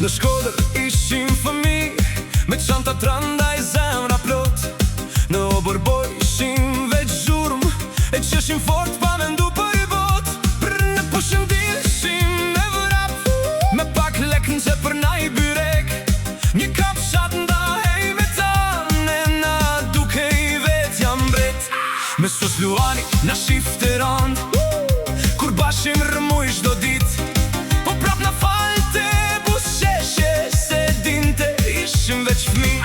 Në Shkodër ishim fëmi, me çanta tranda i zemra plot. Në Oborboj ishim veç zhurm, e qeshim fort pa me ndu për i bot. Në pushim dilshim me vrap, me pak lek në që për na i byrek. Një kap shat ndahej me tane, na duke i vet jam bret. Me sos luani na shifte rand, kur bashim rëmuj shdo dit. Po prap na falte bus sheshe, se dinte ishim veç fmi.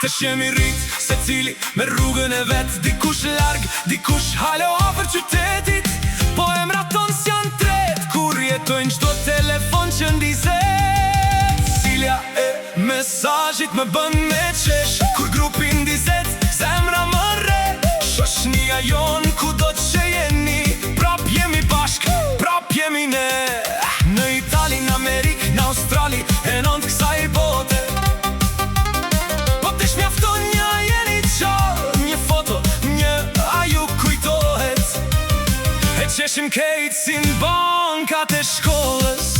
Të shemi rrit, se cili me rrugën e vet. Dikush larg, dikush halo afër qytetit. Po emrat ton s'jan tret, kur jetojnë qdo telefon që ndizet. Cilja e mesazhit më bën me qesh, kur grupi ndizet, zemra më re. Shoshnia jon ku do që jeni, prap jemi bashk, prap jemi ne. Në Itali, në Amerik, në Australi, e nënd kësaj bote. Po t'esh mjafton një jeni qall, një foto, një aju kujtohet. E qeshim kejt si në bankat e shkollës.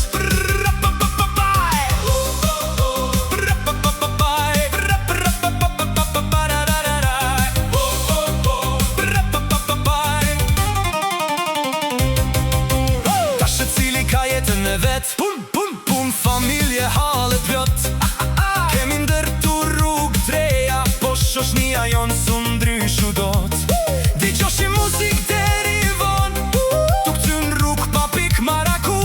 Pun, pun, pun, familje halet vjot. Kemi ndërtu rrug treja, po shoshnia jon su ndryshu dot. Dëgjoshim muzik deri von, tu këtyn rrug pa pik maraku.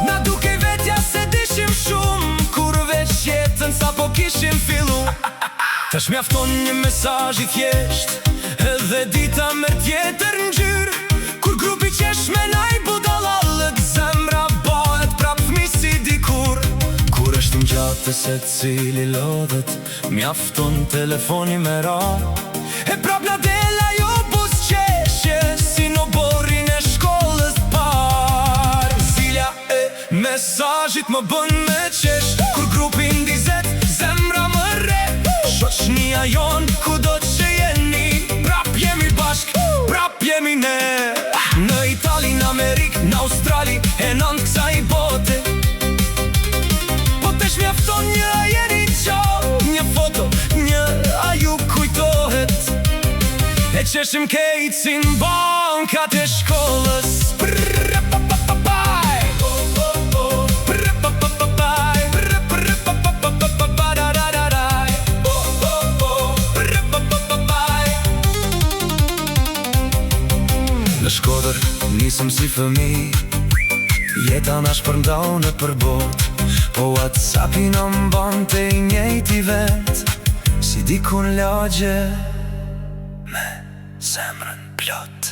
Na duke vetja se dishim shum, kur veç jetën sa po kishim fillu. Tash mjafton një mesazh i thjesht, edhe dita merr tjetër ngjyrë. Kur grupi qesh me naj budallallët, zemra bëhet prap fmi si dikur. Kur është ngjatë se cili lodhet, mjafton telefoni me ra. E prap na del ajo buzëqeshje, si në borrin e shkollës par. Zilja e mesazhit më bën me qesh, kur grupi ndizet, zemra më re. Shoqnia jon ku do që jeni, prap jemi bashk, prap jemi ne. Në Itali, në Amerik, në Australi, e nënd kësaj bote. Po t'esh mjafton një jeni qall, një foto, një aju kujtohet. E qeshim kejt si në bankat e shkollës. Në Shkodër nisëm si fëmi, jeta na shpërndau në përbot. Po WhatsApp-i në mbante i njejti vet, si dikun lagje me zemrën plot.